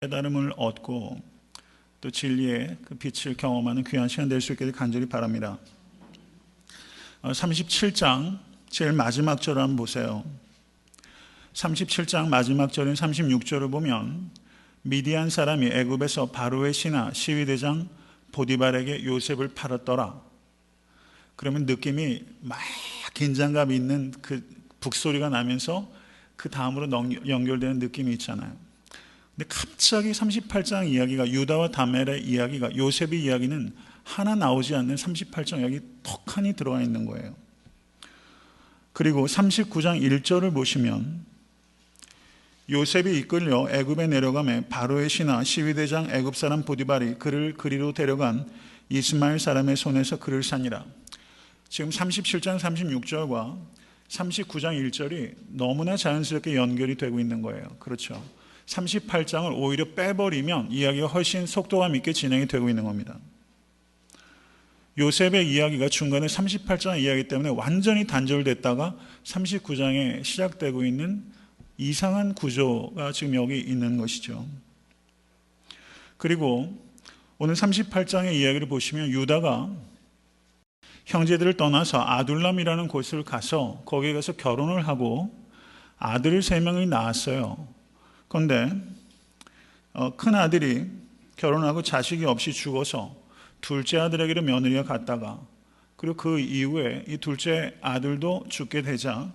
깨달음을 얻고 또 진리의 그 빛을 경험하는 귀한 시간 될 수 있기를 간절히 바랍니다. 37장 제일 마지막 절을 한번 보세요. 37장 마지막 절인 36절을 보면 미디안 사람이 애굽에서 바로의 신하 시위대장 보디발에게 요셉을 팔았더라. 그러면 느낌이 막 긴장감 있는 그 북소리가 나면서 그 다음으로 연결되는 느낌이 있잖아요. 근데 갑자기 38장 이야기가 유다와 다멜의 이야기가 요셉의 이야기는 하나 나오지 않는 38장 이야기 턱하니 들어와 있는 거예요. 그리고 39장 1절을 보시면 요셉이 이끌려 애굽에 내려가매 바로의 신하 시위대장 애굽 사람 보디발이 그를 그리로 데려간 이스마엘 사람의 손에서 그를 산이라. 지금 37장 36절과 39장 1절이 너무나 자연스럽게 연결이 되고 있는 거예요. 그렇죠. 38장을 오히려 빼버리면 이야기가 훨씬 속도감 있게 진행이 되고 있는 겁니다. 요셉의 이야기가 중간에 38장 이야기 때문에 완전히 단절됐다가 39장에 시작되고 있는 이상한 구조가 지금 여기 있는 것이죠. 그리고 오늘 38장의 이야기를 보시면 유다가 형제들을 떠나서 아둘람이라는 곳을 가서 거기에 가서 결혼을 하고 아들을 3명이 낳았어요. 그런데 큰 아들이 결혼하고 자식이 없이 죽어서 둘째 아들에게로 며느리가 갔다가 그리고 그 이후에 이 둘째 아들도 죽게 되자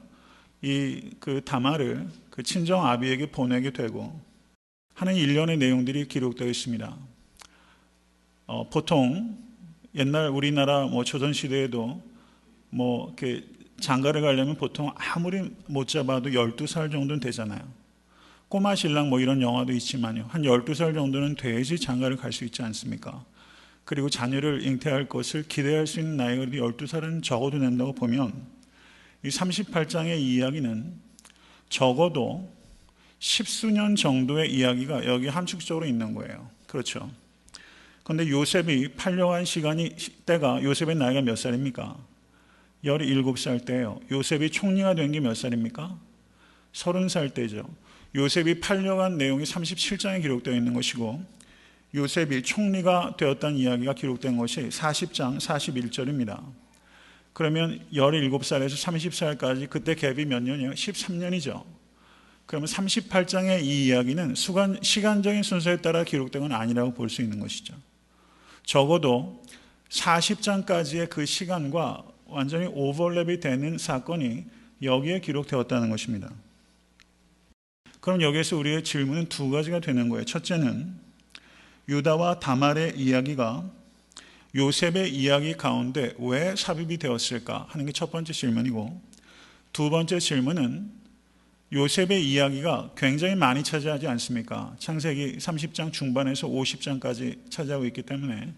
그 다말을 그 친정 아비에게 보내게 되고 하는 일련의 내용들이 기록되어 있습니다. 보통 옛날 우리나라 조선 시대에도 이렇게 장가를 가려면 보통 아무리 못 잡아도 12살 정도는 되잖아요. 꼬마 신랑 이런 영화도 있지만요. 한 12살 정도는 돼야지 장가를 갈 수 있지 않습니까? 그리고 자녀를 잉태할 것을 기대할 수 있는 나이가 12살은 적어도 된다고 보면 이 38장의 이야기는 적어도 10수년 정도의 이야기가 여기 함축적으로 있는 거예요. 그렇죠. 그런데 요셉이 팔려간 때가 요셉의 나이가 몇 살입니까? 17살 때예요. 요셉이 총리가 된 게 몇 살입니까? 30살 때죠. 요셉이 팔려간 내용이 37장에 기록되어 있는 것이고 요셉이 총리가 되었다는 이야기가 기록된 것이 40장 41절입니다. 그러면 17살에서 30살까지 그때 갭이 몇 년이에요? 13년이죠. 그러면 38장의 이 이야기는 시간적인 순서에 따라 기록된 건 아니라고 볼 수 있는 것이죠. 적어도 40장까지의 그 시간과 완전히 오버랩이 되는 사건이 여기에 기록되었다는 것입니다. 그럼 여기에서 우리의 질문은 두 가지가 되는 거예요. 첫째는 유다와 다말의 이야기가 요셉의 이야기 가운데 왜 삽입이 되었을까 하는 게 첫 번째 질문이고, 두 번째 질문은 요셉의 이야기가 굉장히 많이 차지하지 않습니까? 창세기 30장 중반에서 50장까지 차지하고 있기 때문에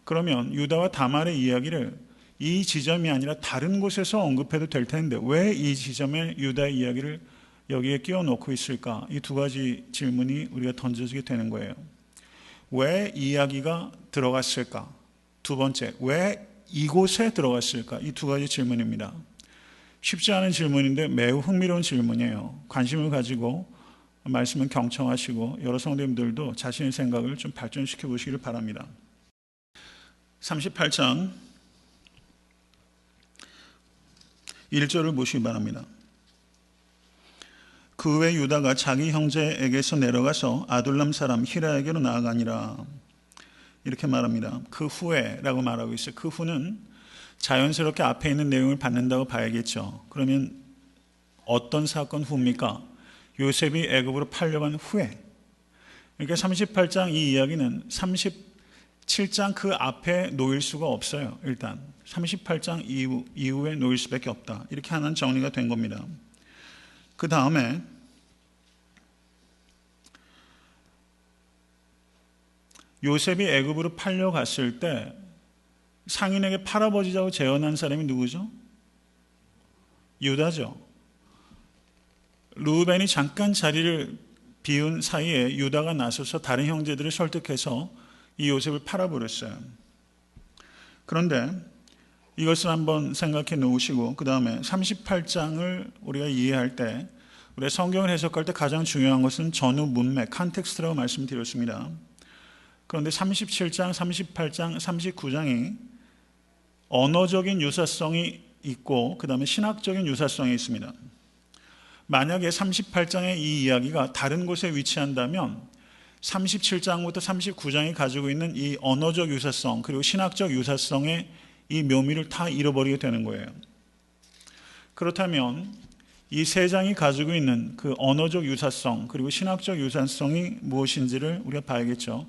그러면 유다와 다말의 이야기를 이 지점이 아니라 다른 곳에서 언급해도 될 텐데 왜 이 지점에 유다의 이야기를 여기에 끼워 놓고 있을까? 이 두 가지 질문이 우리가 던져지게 되는 거예요. 왜 이야기가 들어갔을까? 두 번째, 왜 이곳에 들어갔을까? 이 두 가지 질문입니다. 쉽지 않은 질문인데 매우 흥미로운 질문이에요. 관심을 가지고 말씀을 경청하시고 여러 성도님들도 자신의 생각을 좀 발전시켜 보시기를 바랍니다. 38장 1절을 보시기 바랍니다. 그 후에 유다가 자기 형제에게서 내려가서 아둘람 사람 히라에게로 나아가니라. 이렇게 말합니다. 그 후에라고 말하고 있어요. 그 후는 자연스럽게 앞에 있는 내용을 받는다고 봐야겠죠. 그러면 어떤 사건 후입니까? 요셉이 애굽으로 팔려간 후에. 그러니까 38장 이 이야기는 37장 그 앞에 놓일 수가 없어요. 일단 38장 이후에 놓일 수밖에 없다. 이렇게 하나는 정리가 된 겁니다. 그 다음에 요셉이 애굽으로 팔려갔을 때 상인에게 팔아버리자고 제언한 사람이 누구죠? 유다죠. 르우벤이 잠깐 자리를 비운 사이에 유다가 나서서 다른 형제들을 설득해서 이 요셉을 팔아버렸어요. 그런데 이것을 한번 생각해 놓으시고 그 다음에 38장을 우리가 이해할 때 우리 성경을 해석할 때 가장 중요한 것은 전후 문맥, 컨텍스트라고 말씀드렸습니다. 그런데 37장, 38장, 39장이 언어적인 유사성이 있고 그 다음에 신학적인 유사성이 있습니다. 만약에 38장의 이 이야기가 다른 곳에 위치한다면 37장부터 39장이 가지고 있는 이 언어적 유사성 그리고 신학적 유사성의 이 묘미를 다 잃어버리게 되는 거예요. 그렇다면 이 세 장이 가지고 있는 그 언어적 유사성 그리고 신학적 유사성이 무엇인지를 우리가 봐야겠죠.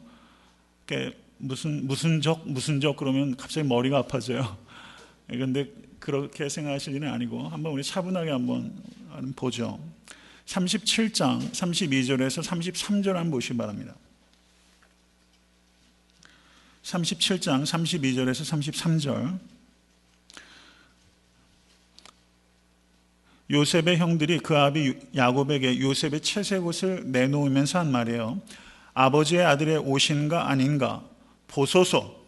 무슨 적 그러면 갑자기 머리가 아파져요. 그런데 그렇게 생각하실 일은 아니고 한번 우리 차분하게 한번 보죠. 37장 32절에서 33절 한번 보시기 바랍니다. 37장 32절에서 33절. 요셉의 형들이 그 아비 야곱에게 요셉의 채색옷을 내놓으면서 한 말이에요. 아버지의 아들의 옷인가 아닌가 보소서.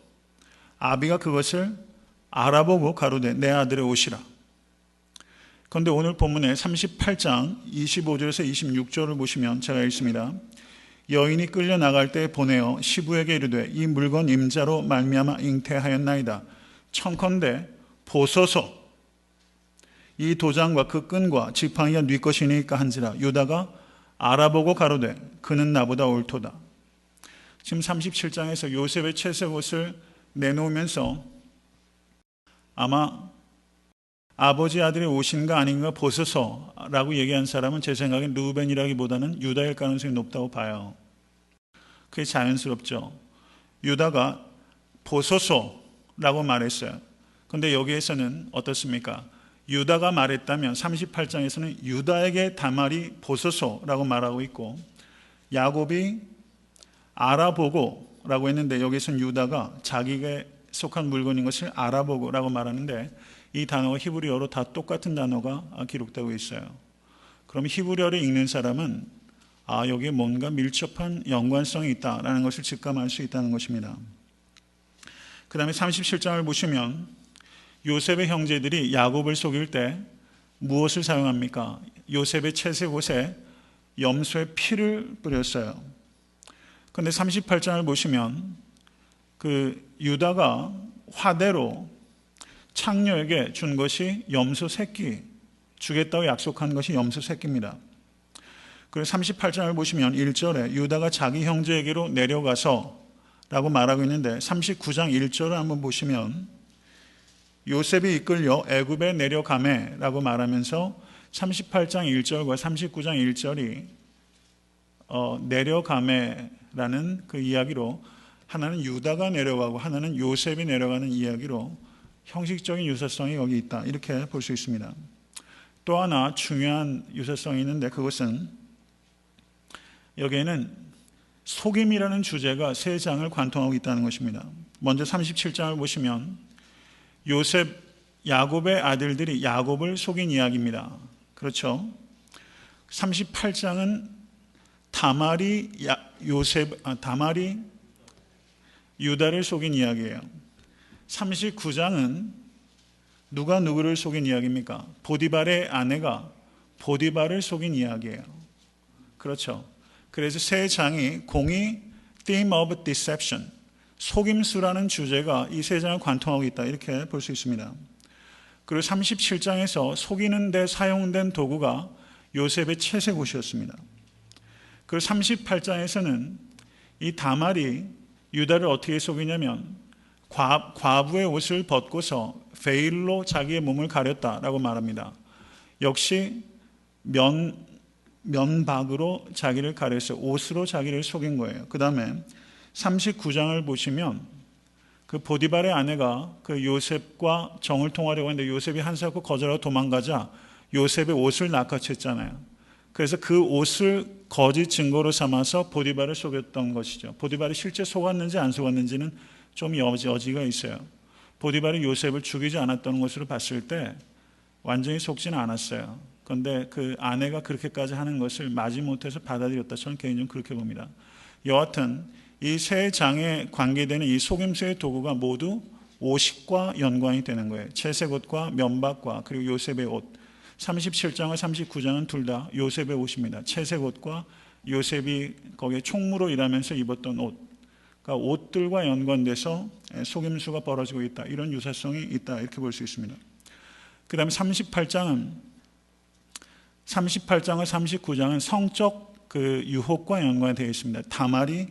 아비가 그것을 알아보고 가로되 내 아들의 옷이라. 그런데 오늘 본문에 38장 25절에서 26절을 보시면 제가 읽습니다. 여인이 끌려 나갈 때 보내어 시부에게 이르되 이 물건 임자로 말미암아 잉태하였나이다. 청컨대 보소서. 이 도장과 그 끈과 지팡이가 네 것이니까 한지라. 유다가 알아보고 가로되 그는 나보다 옳도다. 지금 37장에서 요셉의 채색옷을 내놓으면서 아마 아버지 아들의 옷인가 아닌가 보소서라고 얘기한 사람은 제 생각엔 르우벤이라기보다는 유다일 가능성이 높다고 봐요. 그게 자연스럽죠. 유다가 보소서라고 말했어요. 그런데 여기에서는 어떻습니까? 유다가 말했다면 38장에서는 유다에게 다말이 보소서라고 말하고 있고 야곱이 알아보고 라고 했는데 여기서는 유다가 자기에게 속한 물건인 것을 알아보고 라고 말하는데 이 단어가 히브리어로 다 똑같은 단어가 기록되고 있어요. 그럼 히브리어를 읽는 사람은 여기에 뭔가 밀접한 연관성이 있다라는 것을 직감할 수 있다는 것입니다. 그 다음에 37장을 보시면 요셉의 형제들이 야곱을 속일 때 무엇을 사용합니까? 요셉의 채색옷에 염소의 피를 뿌렸어요. 그런데 38장을 보시면 그 유다가 화대로 창녀에게 준 것이 염소 새끼, 주겠다고 약속한 것이 염소 새끼입니다. 그래서 38장을 보시면 1절에 유다가 자기 형제에게로 내려가서 라고 말하고 있는데 39장 1절을 한번 보시면 요셉이 이끌려 애굽에 내려가매 라고 말하면서 38장 1절과 39장 1절이 내려가매라는 그 이야기로 하나는 유다가 내려가고 하나는 요셉이 내려가는 이야기로 형식적인 유사성이 여기 있다 이렇게 볼 수 있습니다. 또 하나 중요한 유사성이 있는데 그것은 여기에는 속임이라는 주제가 세 장을 관통하고 있다는 것입니다. 먼저 37장을 보시면 요셉, 야곱의 아들들이 야곱을 속인 이야기입니다. 그렇죠? 38장은 다말이 유다를 속인 이야기예요. 39장은 누가 누구를 속인 이야기입니까? 보디발의 아내가 보디발을 속인 이야기예요. 그렇죠? 그래서 세 장이 공이 Theme of Deception, 속임수라는 주제가 이 세 장을 관통하고 있다 이렇게 볼 수 있습니다. 그리고 37장에서 속이는 데 사용된 도구가 요셉의 채색옷이었습니다. 그리고 38장에서는 이 다말이 유다를 어떻게 속이냐면 과부의 옷을 벗고서 베일로 자기의 몸을 가렸다라고 말합니다. 역시 면박으로 자기를 가렸어요. 옷으로 자기를 속인 거예요. 그 다음에 39장을 보시면 그 보디발의 아내가 그 요셉과 정을 통하려고 했는데 요셉이 한사코 거절하고 도망가자 요셉의 옷을 낚아챘잖아요. 그래서 그 옷을 거짓 증거로 삼아서 보디발을 속였던 것이죠. 보디발이 실제 속았는지 안 속았는지는 좀 여지가 있어요. 보디발이 요셉을 죽이지 않았던 것으로 봤을 때 완전히 속지는 않았어요. 그런데 그 아내가 그렇게까지 하는 것을 마지못해서 받아들였다. 저는 개인적으로 그렇게 봅니다. 여하튼 이 세 장에 관계되는 이 속임수의 도구가 모두 옷과 연관이 되는 거예요. 채색옷과 면박과 그리고 요셉의 옷. 37장과 39장은 둘 다 요셉의 옷입니다. 채색 옷과 요셉이 거기에 총무로 일하면서 입었던 옷, 그러니까 옷들과 연관돼서 속임수가 벌어지고 있다, 이런 유사성이 있다, 이렇게 볼 수 있습니다. 그 다음에 38장과 39장은 성적 그 유혹과 연관되어 있습니다. 다말이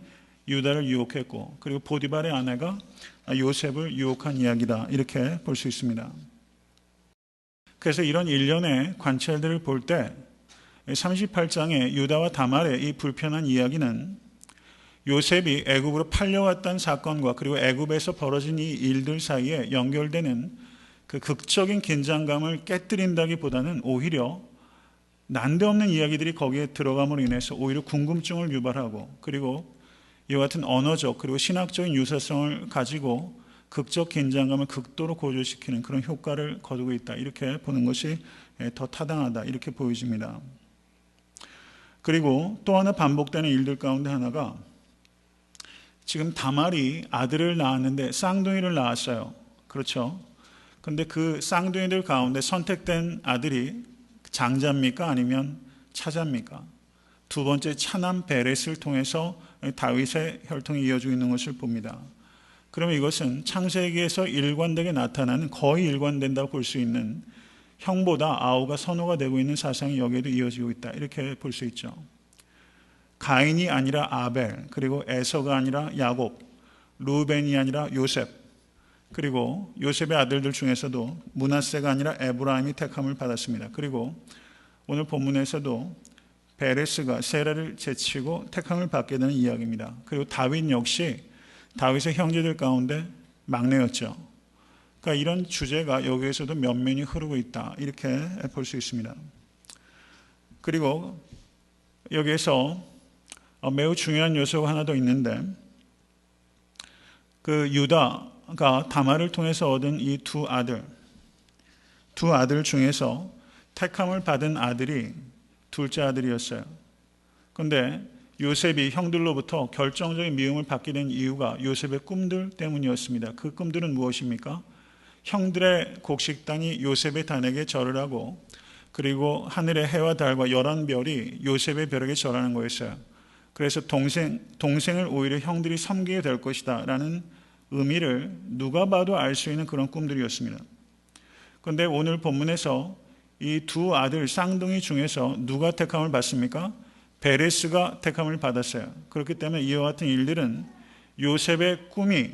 유다를 유혹했고, 그리고 보디발의 아내가 요셉을 유혹한 이야기다, 이렇게 볼 수 있습니다. 그래서 이런 일련의 관찰들을 볼 때 38장의 유다와 다말의 이 불편한 이야기는 요셉이 애굽으로 팔려왔던 사건과 그리고 애굽에서 벌어진 이 일들 사이에 연결되는 그 극적인 긴장감을 깨뜨린다기보다는 오히려 난데없는 이야기들이 거기에 들어감으로 인해서 오히려 궁금증을 유발하고, 그리고 이와 같은 언어적 그리고 신학적인 유사성을 가지고 극적 긴장감을 극도로 고조시키는 그런 효과를 거두고 있다, 이렇게 보는 것이 더 타당하다, 이렇게 보여집니다. 그리고 또 하나 반복되는 일들 가운데 하나가, 지금 다말이 아들을 낳았는데 쌍둥이를 낳았어요. 그렇죠? 근데 그 쌍둥이들 가운데 선택된 아들이 장자입니까? 아니면 차자입니까? 두 번째 차남 베렛을 통해서 다윗의 혈통이 이어지고 있는 것을 봅니다. 그러면 이것은 창세기에서 일관되게 나타나는, 거의 일관된다고 볼 수 있는 형보다 아우가 선호가 되고 있는 사상이 여기에도 이어지고 있다, 이렇게 볼 수 있죠. 가인이 아니라 아벨, 그리고 에서가 아니라 야곱, 루벤이 아니라 요셉, 그리고 요셉의 아들들 중에서도 므낫세가 아니라 에브라임이 택함을 받았습니다. 그리고 오늘 본문에서도 베레스가 세라를 제치고 택함을 받게 되는 이야기입니다. 그리고 다윗 역시 다윗의 형제들 가운데 막내였죠. 그러니까 이런 주제가 여기에서도 면면이 흐르고 있다, 이렇게 볼 수 있습니다. 그리고 여기에서 매우 중요한 요소가 하나 더 있는데, 그 유다가 다말을 통해서 얻은 이 두 아들 중에서 택함을 받은 아들이 둘째 아들이었어요. 그런데 요셉이 형들로부터 결정적인 미움을 받게 된 이유가 요셉의 꿈들 때문이었습니다. 그 꿈들은 무엇입니까? 형들의 곡식단이 요셉의 단에게 절을 하고, 그리고 하늘의 해와 달과 열한 별이 요셉의 벼락에 절하는 거였어요. 그래서 동생을 오히려 형들이 섬기게 될 것이다 라는 의미를 누가 봐도 알 수 있는 그런 꿈들이었습니다. 그런데 오늘 본문에서 이 두 아들 쌍둥이 중에서 누가 택함을 받습니까? 베레스가 택함을 받았어요. 그렇기 때문에 이와 같은 일들은 요셉의 꿈이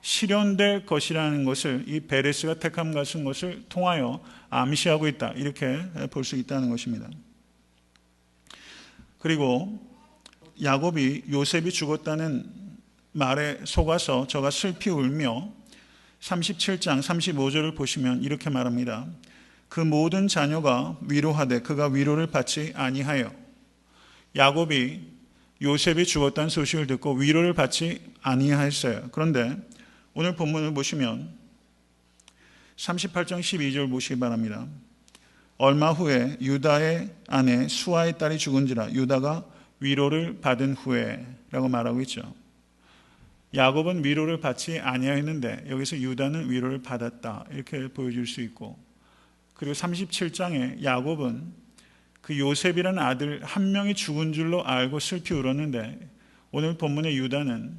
실현될 것이라는 것을 이 베레스가 택함 같은 것을 통하여 암시하고 있다, 이렇게 볼 수 있다는 것입니다. 그리고 야곱이 요셉이 죽었다는 말에 속아서 저가 슬피 울며 37장 35절을 보시면 이렇게 말합니다. 그 모든 자녀가 위로하되 그가 위로를 받지 아니하여. 야곱이 요셉이 죽었다는 소식을 듣고 위로를 받지 아니하였어요. 그런데 오늘 본문을 보시면 38장 12절 보시기 바랍니다. 얼마 후에 유다의 아내 수아의 딸이 죽은지라 유다가 위로를 받은 후에 라고 말하고 있죠. 야곱은 위로를 받지 아니하였는데 여기서 유다는 위로를 받았다, 이렇게 보여줄 수 있고, 그리고 37장에 야곱은 그 요셉이라는 아들 한 명이 죽은 줄로 알고 슬피 울었는데, 오늘 본문의 유다는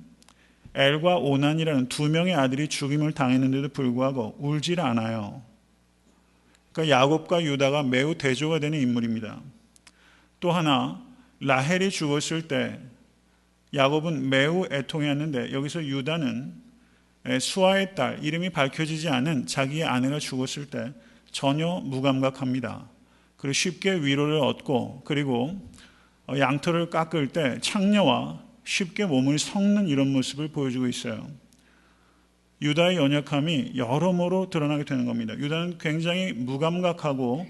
엘과 오난이라는 두 명의 아들이 죽임을 당했는데도 불구하고 울질 않아요. 그러니까 야곱과 유다가 매우 대조가 되는 인물입니다. 또 하나, 라헬이 죽었을 때 야곱은 매우 애통했는데 여기서 유다는 수아의 딸, 이름이 밝혀지지 않은 자기의 아내가 죽었을 때 전혀 무감각합니다. 그리고 쉽게 위로를 얻고, 그리고 양털을 깎을 때 창녀와 쉽게 몸을 섞는 이런 모습을 보여주고 있어요. 유다의 연약함이 여러모로 드러나게 되는 겁니다. 유다는 굉장히 무감각하고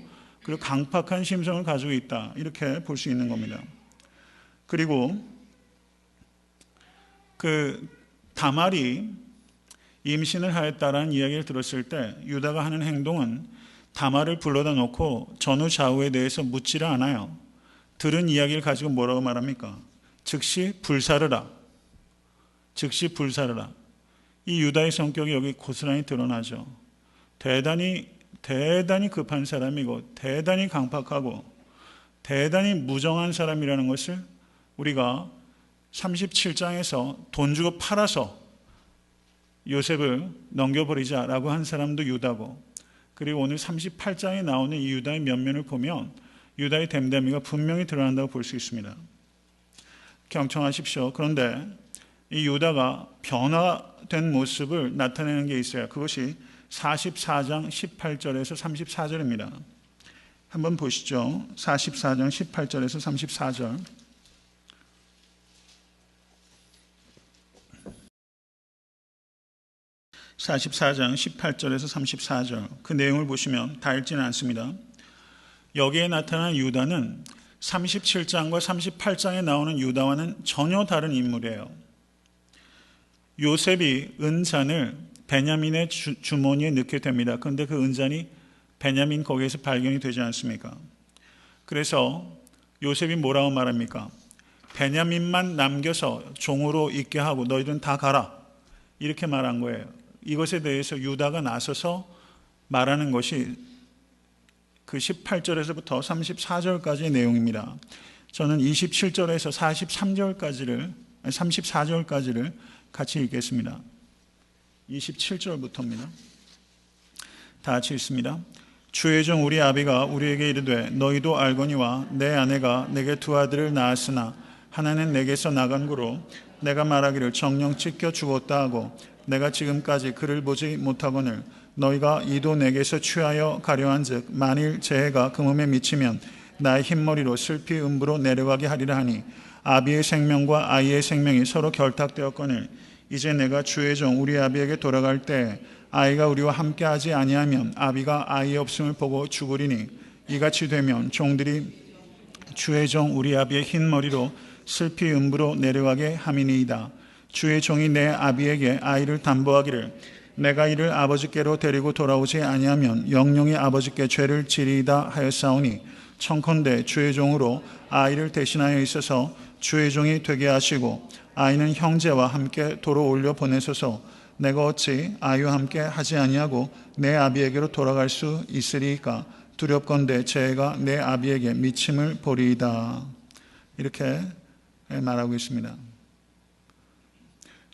그리고 강팍한 심성을 가지고 있다, 이렇게 볼 수 있는 겁니다. 그리고 그 다말이 임신을 하였다라는 이야기를 들었을 때 유다가 하는 행동은 다말을 불러다 놓고 전후 좌우에 대해서 묻지를 않아요. 들은 이야기를 가지고 뭐라고 말합니까? 즉시 불사르라. 이 유다의 성격이 여기 고스란히 드러나죠. 대단히 대단히 급한 사람이고 대단히 강팍하고 대단히 무정한 사람이라는 것을 우리가 37장에서 돈 주고 팔아서 요셉을 넘겨버리자라고 한 사람도 유다고, 그리고 오늘 38장에 나오는 이 유다의 면면을 보면 유다의 댐댐이가 분명히 드러난다고 볼 수 있습니다. 경청하십시오. 그런데 이 유다가 변화된 모습을 나타내는 게 있어요. 그것이 44장 18절에서 34절입니다. 한번 보시죠. 44장 18절에서 34절. 44장 18절에서 34절. 그 내용을 보시면 다 읽지는 않습니다. 여기에 나타난 유다는 37장과 38장에 나오는 유다와는 전혀 다른 인물이에요. 요셉이 은잔을 베냐민의 주머니에 넣게 됩니다. 그런데 그 은잔이 베냐민 거기에서 발견이 되지 않습니까? 그래서 요셉이 뭐라고 말합니까? 베냐민만 남겨서 종으로 있게 하고 너희들은 다 가라, 이렇게 말한 거예요. 이것에 대해서 유다가 나서서 말하는 것이 그 18절에서부터 34절까지의 내용입니다. 저는 27절에서 34절까지를 같이 읽겠습니다. 27절부터입니다. 다 같이 읽습니다. 주의 종 우리 아비가 우리에게 이르되 너희도 알거니와 내 아내가 내게 두 아들을 낳았으나 하나는 내게서 나간 고로 내가 말하기를 정령 찢겨 죽었다 하고 내가 지금까지 그를 보지 못하거늘 너희가 이도 내게서 취하여 가려한즉 만일 재해가 그 몸에 미치면 나의 흰머리로 슬피 음부로 내려가게 하리라 하니 아비의 생명과 아이의 생명이 서로 결탁되었거늘 이제 내가 주의 종 우리 아비에게 돌아갈 때 아이가 우리와 함께하지 아니하면 아비가 아이의 없음을 보고 죽으리니 이같이 되면 종들이 주의 종 우리 아비의 흰머리로 슬피 음부로 내려가게 함이니이다. 주의 종이 내 아비에게 아이를 담보하기를 내가 이를 아버지께로 데리고 돌아오지 아니하면 영영이 아버지께 죄를 지리이다 하였사오니 청컨대 주의 종으로 아이를 대신하여 있어서 주의 종이 되게 하시고 아이는 형제와 함께 도로 올려 보내소서. 내가 어찌 아이와 함께 하지 아니하고 내 아비에게로 돌아갈 수 있으리이까? 두렵건대 재해가 내 아비에게 미침을 보리이다. 이렇게 말하고 있습니다.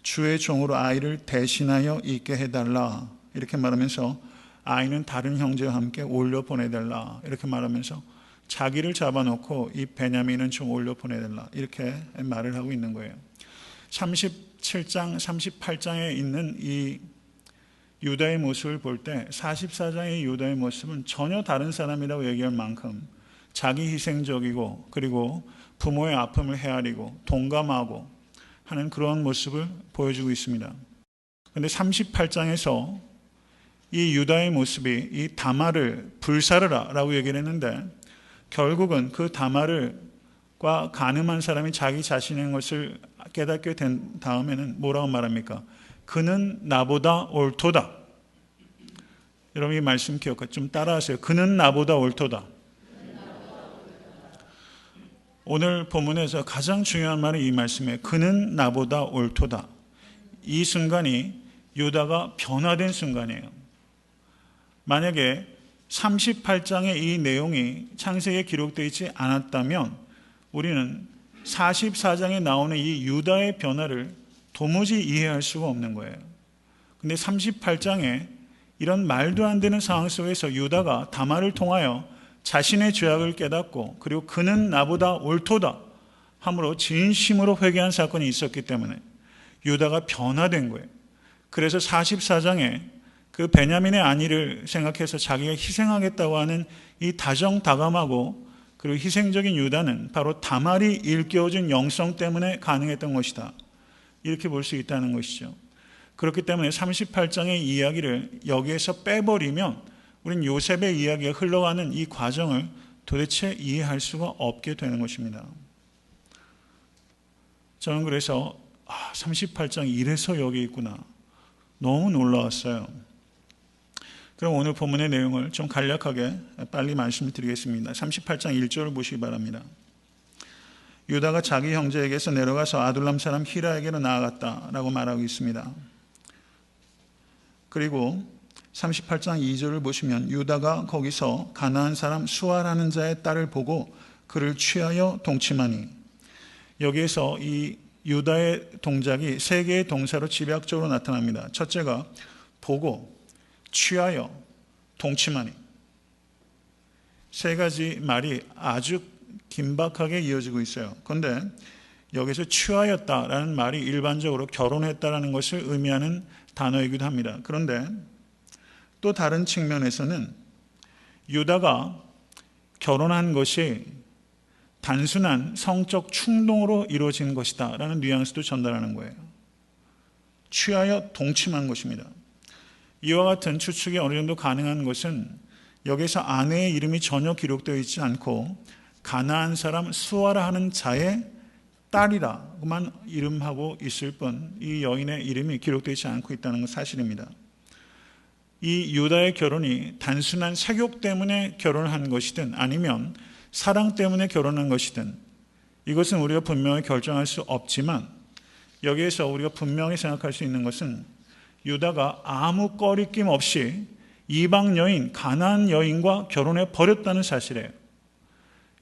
주의 종으로 아이를 대신하여 있게 해달라, 이렇게 말하면서 아이는 다른 형제와 함께 올려 보내달라, 이렇게 말하면서 자기를 잡아놓고 이 베냐민은 좀 올려 보내달라, 이렇게 말을 하고 있는 거예요. 37장 38장에 있는 이 유다의 모습을 볼 때 44장의 유다의 모습은 전혀 다른 사람이라고 얘기할 만큼 자기 희생적이고 그리고 부모의 아픔을 헤아리고 동감하고 하는 그런 모습을 보여주고 있습니다. 그런데 38장에서 이 유다의 모습이 이 다말을 불사르라 라고 얘기를 했는데 결국은 그 다말과 간음한 사람이 자기 자신의 것을 깨닫게 된 다음에는 뭐라고 말합니까? 그는 나보다 옳도다. 여러분 이 말씀 기억하세요. 좀 따라하세요. 그는 나보다 옳도다. 오늘 본문에서 가장 중요한 말은 이 말씀이에요. 그는 나보다 옳도다. 이 순간이 유다가 변화된 순간이에요. 만약에 38장의 이 내용이 창세기에 기록되어 있지 않았다면 우리는 44장에 나오는 이 유다의 변화를 도무지 이해할 수가 없는 거예요. 근데 38장에 이런 말도 안 되는 상황 속에서 유다가 다말을 통하여 자신의 죄악을 깨닫고 그리고 그는 나보다 옳도다 함으로 진심으로 회개한 사건이 있었기 때문에 유다가 변화된 거예요. 그래서 44장에 그 베냐민의 안위를 생각해서 자기가 희생하겠다고 하는 이 다정다감하고 그리고 희생적인 유다는 바로 다말이 일깨워준 영성 때문에 가능했던 것이다. 이렇게 볼 수 있다는 것이죠. 그렇기 때문에 38장의 이야기를 여기에서 빼버리면 우리는 요셉의 이야기가 흘러가는 이 과정을 도대체 이해할 수가 없게 되는 것입니다. 저는 그래서 38장 이래서 여기 있구나. 너무 놀라웠어요. 그럼 오늘 본문의 내용을 좀 간략하게 빨리 말씀을 드리겠습니다. 38장 1절을 보시기 바랍니다. 유다가 자기 형제에게서 내려가서 아둘람 사람 히라에게로 나아갔다라고 말하고 있습니다. 그리고 38장 2절을 보시면 유다가 거기서 가나안 사람 수아라는 자의 딸을 보고 그를 취하여 동침하니, 여기에서 이 유다의 동작이 세 개의 동사로 집약적으로 나타납니다. 첫째가 보고, 취하여, 동침하니. 세 가지 말이 아주 긴박하게 이어지고 있어요. 그런데 여기서 취하였다라는 말이 일반적으로 결혼했다라는 것을 의미하는 단어이기도 합니다. 그런데 또 다른 측면에서는 유다가 결혼한 것이 단순한 성적 충동으로 이루어진 것이다 라는 뉘앙스도 전달하는 거예요. 취하여 동침한 것입니다. 이와 같은 추측이 어느 정도 가능한 것은 여기서 아내의 이름이 전혀 기록되어 있지 않고 가나안 사람 수아라 하는 자의 딸이라고만 이름하고 있을 뿐 이 여인의 이름이 기록되지 않고 있다는 건 사실입니다. 이 유다의 결혼이 단순한 색욕 때문에 결혼을 한 것이든 아니면 사랑 때문에 결혼한 것이든 이것은 우리가 분명히 결정할 수 없지만, 여기에서 우리가 분명히 생각할 수 있는 것은 유다가 아무 꺼리낌 없이 이방 여인 가나안 여인과 결혼해 버렸다는 사실이에요.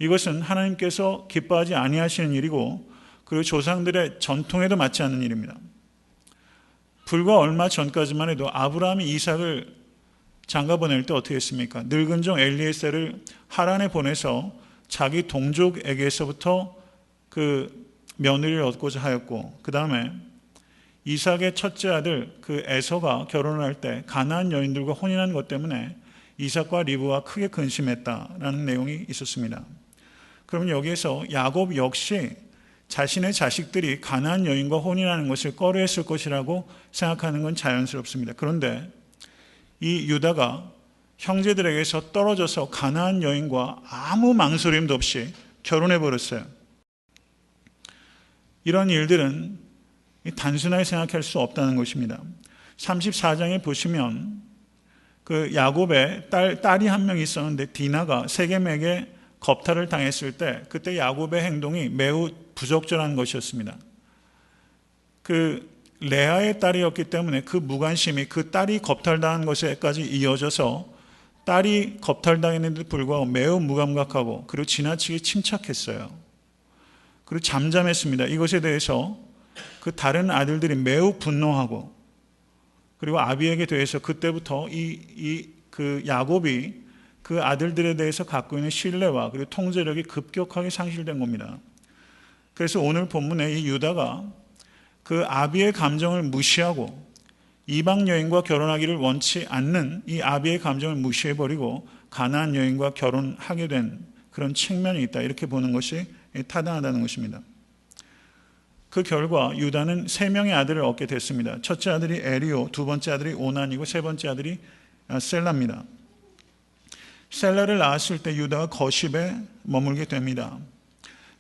이것은 하나님께서 기뻐하지 아니하시는 일이고, 그리고 조상들의 전통에도 맞지 않는 일입니다. 불과 얼마 전까지만 해도 아브라함이 이삭을 장가 보낼 때 어떻게 했습니까? 늙은 종 엘리에셀을 하란에 보내서 자기 동족에게서부터 그 며느리를 얻고자 하였고, 그 다음에 이삭의 첫째 아들 그 에서가 결혼을 할 때 가나안 여인들과 혼인한 것 때문에 이삭과 리브가 크게 근심했다라는 내용이 있었습니다. 그러면 여기에서 야곱 역시 자신의 자식들이 가나안 여인과 혼인하는 것을 꺼려했을 것이라고 생각하는 건 자연스럽습니다. 그런데 이 유다가 형제들에게서 떨어져서 가나안 여인과 아무 망설임도 없이 결혼해 버렸어요. 이런 일들은 단순하게 생각할 수 없다는 것입니다. 34장에 보시면 그 야곱의 딸이 한 명 있었는데 디나가 세겜에게 겁탈을 당했을 때 그때 야곱의 행동이 매우 부적절한 것이었습니다. 그 레아의 딸이었기 때문에 그 무관심이 그 딸이 겁탈당한 것에까지 이어져서 딸이 겁탈당했는데도 불구하고 매우 무감각하고 그리고 지나치게 침착했어요. 그리고 잠잠했습니다. 이것에 대해서 그 다른 아들들이 매우 분노하고, 그리고 아비에게 대해서 그때부터 그 야곱이 그 아들들에 대해서 갖고 있는 신뢰와 그리고 통제력이 급격하게 상실된 겁니다. 그래서 오늘 본문에 이 유다가 그 아비의 감정을 무시하고 이방 여인과 결혼하기를 원치 않는 이 아비의 감정을 무시해버리고 가나안 여인과 결혼하게 된 그런 측면이 있다, 이렇게 보는 것이 타당하다는 것입니다. 그 결과 유다는 3명의 아들을 얻게 됐습니다. 첫째 아들이 에리오, 두 번째 아들이 오난이고 세 번째 아들이 셀라입니다. 셀라를 낳았을 때 유다가 거십에 머물게 됩니다.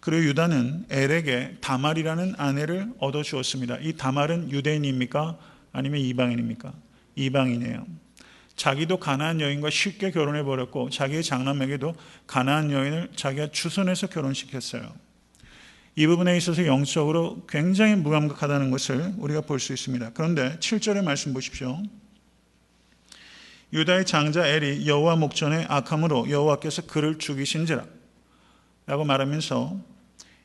그리고 유다는 엘에게 다말이라는 아내를 얻어주었습니다. 이 다말은 유대인입니까? 아니면 이방인입니까? 이방인이에요. 자기도 가나안 여인과 쉽게 결혼해버렸고 자기의 장남에게도 가나안 여인을 자기가 추선해서 결혼시켰어요. 이 부분에 있어서 영적으로 굉장히 무감각하다는 것을 우리가 볼 수 있습니다. 그런데 7절의 말씀 보십시오. 유다의 장자 엘이 여호와 목전에 악함으로 여호와께서 그를 죽이신지라 라고 말하면서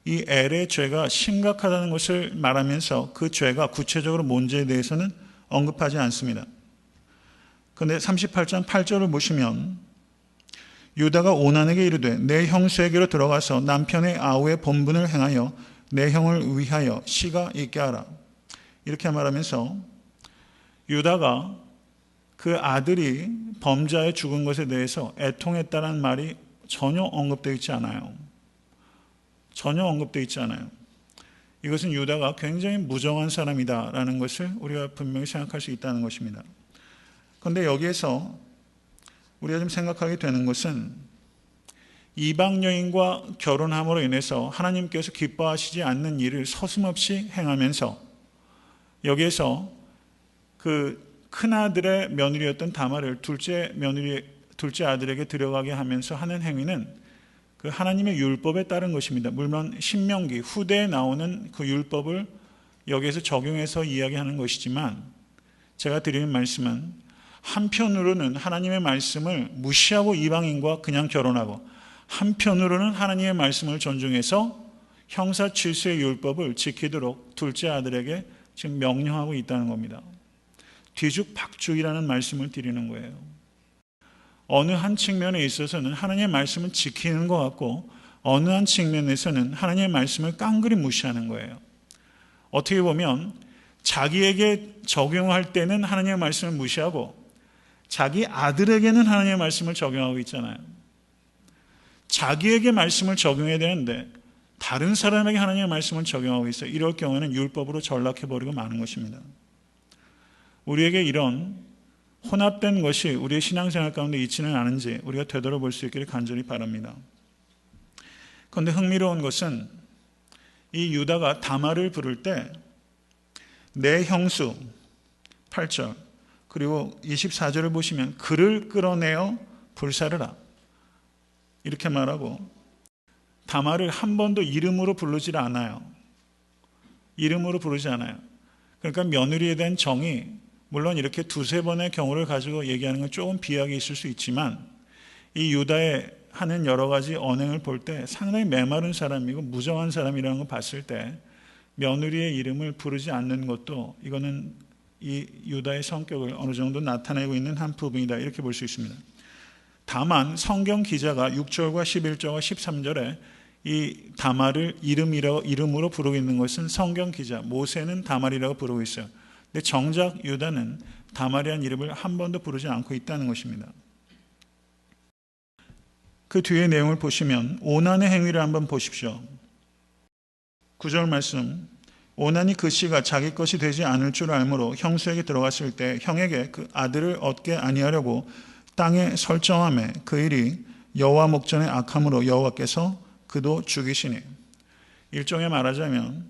이 엘의 죄가 심각하다는 것을 말하면서 그 죄가 구체적으로 뭔지에 대해서는 언급하지 않습니다. 그런데 38장 8절을 보시면 유다가 오난에게 이르되 내 형수에게로 들어가서 남편의 아우의 본분을 행하여 내 형을 위하여 씨가 있게 하라, 이렇게 말하면서 유다가 그 아들이 범죄하여 죽은 것에 대해서 애통했다는 말이 전혀 언급되어 있지 않아요. 전혀 언급되어 있지 않아요. 이것은 유다가 굉장히 무정한 사람이다라는 것을 우리가 분명히 생각할 수 있다는 것입니다. 그런데 여기에서 우리가 좀 생각하게 되는 것은 이방 여인과 결혼함으로 인해서 하나님께서 기뻐하시지 않는 일을 서슴없이 행하면서 여기에서 그 큰아들의 며느리였던 다말을 둘째 아들에게 들어가게 하면서 하는 행위는 그 하나님의 율법에 따른 것입니다. 물론 신명기 후대에 나오는 그 율법을 여기에서 적용해서 이야기하는 것이지만 제가 드리는 말씀은 한편으로는 하나님의 말씀을 무시하고 이방인과 그냥 결혼하고, 한편으로는 하나님의 말씀을 존중해서 형사취수의 율법을 지키도록 둘째 아들에게 지금 명령하고 있다는 겁니다. 뒤죽박죽이라는 말씀을 드리는 거예요. 어느 한 측면에 있어서는 하나님의 말씀을 지키는 것 같고, 어느 한 측면에서는 하나님의 말씀을 깡그리 무시하는 거예요. 어떻게 보면 자기에게 적용할 때는 하나님의 말씀을 무시하고, 자기 아들에게는 하나님의 말씀을 적용하고 있잖아요. 자기에게 말씀을 적용해야 되는데 다른 사람에게 하나님의 말씀을 적용하고 있어요. 이럴 경우에는 율법으로 전락해버리고 마는 것입니다. 우리에게 이런 혼합된 것이 우리의 신앙생활 가운데 있지는 않은지 우리가 되돌아볼 수 있기를 간절히 바랍니다. 그런데 흥미로운 것은 이 유다가 다말을 부를 때 내 형수 8절 그리고 24절을 보시면 그를 끌어내어 불사르라 이렇게 말하고, 다말을 한 번도 이름으로 부르지 않아요. 이름으로 부르지 않아요. 그러니까 며느리에 대한 정이, 물론 이렇게 두세 번의 경우를 가지고 얘기하는 건 조금 비약이 있을 수 있지만, 이 유다의 하는 여러 가지 언행을 볼 때 상당히 메마른 사람이고 무정한 사람이라는 걸 봤을 때 며느리의 이름을 부르지 않는 것도 이거는 이 유다의 성격을 어느 정도 나타내고 있는 한 부분이다, 이렇게 볼 수 있습니다. 다만 성경 기자가 6절과 11절과 13절에 이 다말을 이름으로 부르고 있는 것은 성경 기자 모세는 다말이라고 부르고 있어요. 근데 정작 유다는 다말이라는 이름을 한 번도 부르지 않고 있다는 것입니다. 그 뒤의 내용을 보시면 오난의 행위를 한번 보십시오. 9절 말씀, 오난이 그 씨가 자기 것이 되지 않을 줄 알므로 형수에게 들어갔을 때 형에게 그 아들을 얻게 아니하려고 땅에 설정하매 그 일이 여호와 목전에 악함으로 여호와께서 그도 죽이시니. 일종의 말하자면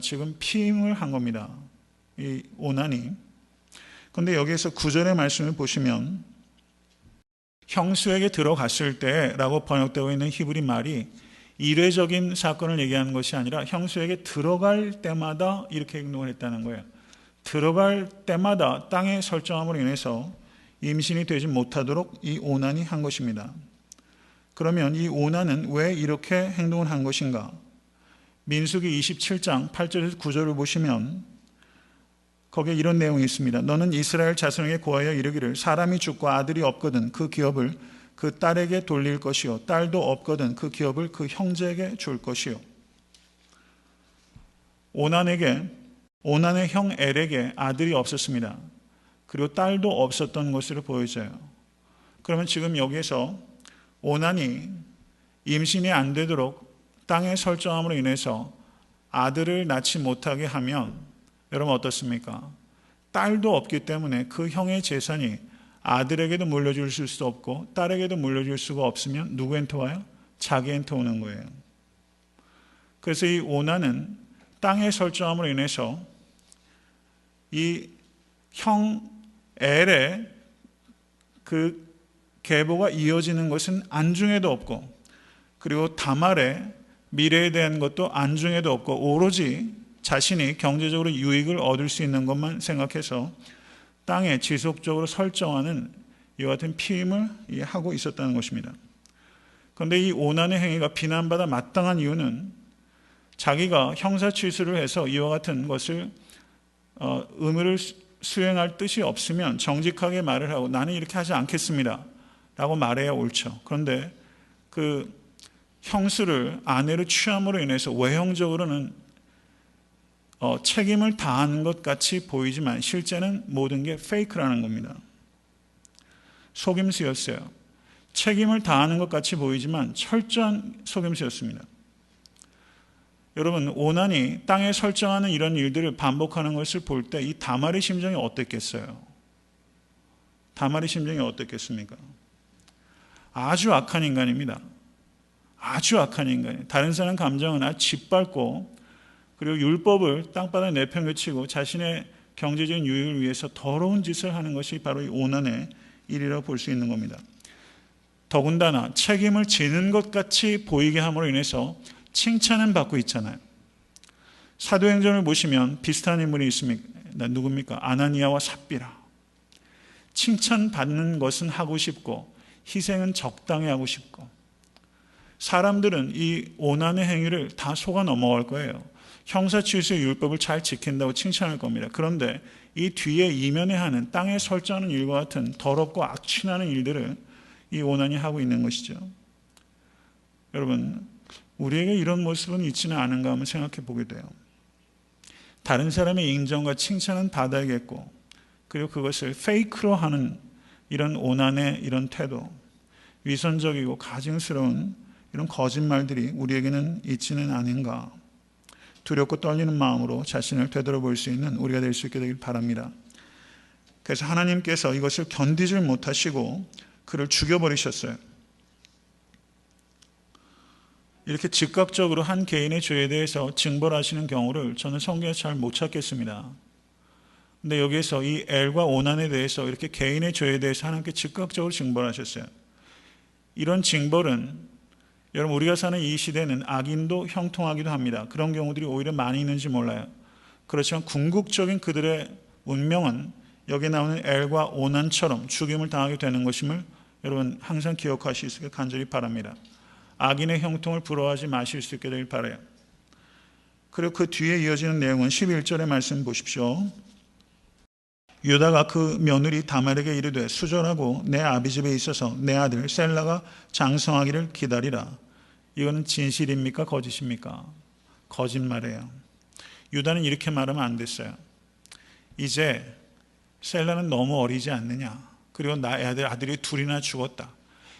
지금 피임을 한 겁니다, 이 오난이. 그런데 여기에서 9절의 말씀을 보시면 형수에게 들어갔을 때라고 번역되고 있는 히브리 말이 이례적인 사건을 얘기하는 것이 아니라 형수에게 들어갈 때마다 이렇게 행동을 했다는 거예요. 들어갈 때마다 땅에 설정함으로 인해서 임신이 되지 못하도록 이 오난이 한 것입니다. 그러면 이 오난은 왜 이렇게 행동을 한 것인가? 민수기 27장 8절에서 9절을 보시면 거기에 이런 내용이 있습니다. 너는 이스라엘 자손에게 고하여 이르기를 사람이 죽고 아들이 없거든 그 기업을 그 딸에게 돌릴 것이요 딸도 없거든 그 기업을 그 형제에게 줄 것이요. 오난의 형 엘에게 아들이 없었습니다. 그리고 딸도 없었던 것으로 보여져요. 그러면 지금 여기에서 오난이 임신이 안 되도록 땅에 설정함으로 인해서 아들을 낳지 못하게 하면 여러분 어떻습니까? 딸도 없기 때문에 그 형의 재산이 아들에게도 물려줄 수 없고 딸에게도 물려줄 수가 없으면 누구한테 와요? 자기한테 오는 거예요. 그래서 이 오난은 땅에 설정함으로 인해서 이 형 엘의 그 계보가 이어지는 것은 안중에도 없고, 그리고 다말의 미래에 대한 것도 안중에도 없고, 오로지 자신이 경제적으로 유익을 얻을 수 있는 것만 생각해서 땅에 지속적으로 설정하는 이와 같은 피임을 하고 있었다는 것입니다. 그런데 이 오난의 행위가 비난받아 마땅한 이유는 자기가 형사취수를 해서 이와 같은 것을 의무를 수행할 뜻이 없으면 정직하게 말을 하고 나는 이렇게 하지 않겠습니다 라고 말해야 옳죠. 그런데 그 형수를 아내로 취함으로 인해서 외형적으로는 책임을 다하는 것 같이 보이지만 실제는 모든 게 페이크라는 겁니다. 속임수였어요. 책임을 다하는 것 같이 보이지만 철저한 속임수였습니다. 여러분, 오난이 땅에 설정하는 이런 일들을 반복하는 것을 볼 때 이 다말의 심정이 어땠겠어요? 다말의 심정이 어땠겠습니까? 아주 악한 인간입니다. 아주 악한 인간이에요. 다른 사람 감정은 아주 짓밟고 그리고 율법을 땅바닥에 내팽개치고 자신의 경제적인 유익을 위해서 더러운 짓을 하는 것이 바로 이 오난의 일이라고 볼 수 있는 겁니다. 더군다나 책임을 지는 것 같이 보이게 함으로 인해서 칭찬은 받고 있잖아요. 사도행전을 보시면 비슷한 인물이 있습니다. 누굽니까? 아나니아와 삽비라. 칭찬받는 것은 하고 싶고 희생은 적당히 하고 싶고, 사람들은 이 오난의 행위를 다 속아 넘어갈 거예요. 형사치유의 율법을 잘 지킨다고 칭찬할 겁니다. 그런데 이 뒤에 이면에 하는 땅에 설자하는 일과 같은 더럽고 악취나는 일들을 이 오난이 하고 있는 것이죠. 여러분, 우리에게 이런 모습은 있지는 않은가 한번 생각해 보게 돼요. 다른 사람의 인정과 칭찬은 받아야겠고, 그리고 그것을 페이크로 하는 이런 오난의 이런 태도, 위선적이고 가증스러운 이런 거짓말들이 우리에게는 있지는 않은가. 두렵고 떨리는 마음으로 자신을 되돌아볼 수 있는 우리가 될 수 있게 되길 바랍니다. 그래서 하나님께서 이것을 견디질 못하시고 그를 죽여버리셨어요. 이렇게 즉각적으로 한 개인의 죄에 대해서 징벌하시는 경우를 저는 성경에서 잘 못 찾겠습니다. 근데 여기에서 이 엘과 오난에 대해서 이렇게 개인의 죄에 대해서 하나님께 즉각적으로 징벌하셨어요. 이런 징벌은 여러분, 우리가 사는 이 시대는 악인도 형통하기도 합니다. 그런 경우들이 오히려 많이 있는지 몰라요. 그렇지만 궁극적인 그들의 운명은 여기 나오는 엘과 오난처럼 죽임을 당하게 되는 것임을 여러분 항상 기억하실 수 있게 간절히 바랍니다. 악인의 형통을 부러워하지 마실 수 있게 되길 바라요. 그리고 그 뒤에 이어지는 내용은 11절의 말씀 보십시오. 유다가 그 며느리 다말에게 이르되 수절하고 내 아비집에 있어서 내 아들 셀라가 장성하기를 기다리라. 이거는 진실입니까? 거짓입니까? 거짓말이에요. 유다는 이렇게 말하면 안 됐어요. 이제 셀라는 너무 어리지 않느냐. 그리고 나의 아들이 둘이나 죽었다.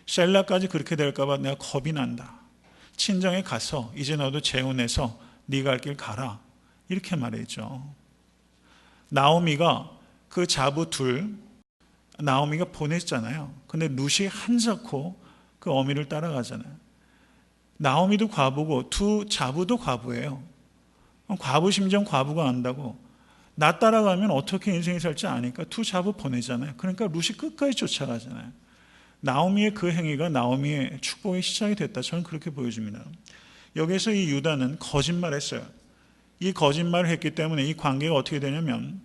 셀라까지 그렇게 될까 봐 내가 겁이 난다. 친정에 가서 이제 너도 재혼해서 네 갈 길 가라. 이렇게 말했죠. 나오미가 그 자부 나오미가 보냈잖아요. 근데 룻이 한사코 그 어미를 따라가잖아요. 나오미도 과부고 두 자부도 과부예요. 과부 심정 과부가 안다고. 나 따라가면 어떻게 인생이 살지 아니까 두 자부 보내잖아요. 그러니까 룻이 끝까지 쫓아가잖아요. 나오미의 그 행위가 나오미의 축복의 시작이 됐다. 저는 그렇게 보여집니다. 여기서 이 유다는 거짓말했어요. 이 거짓말을 했기 때문에 이 관계가 어떻게 되냐면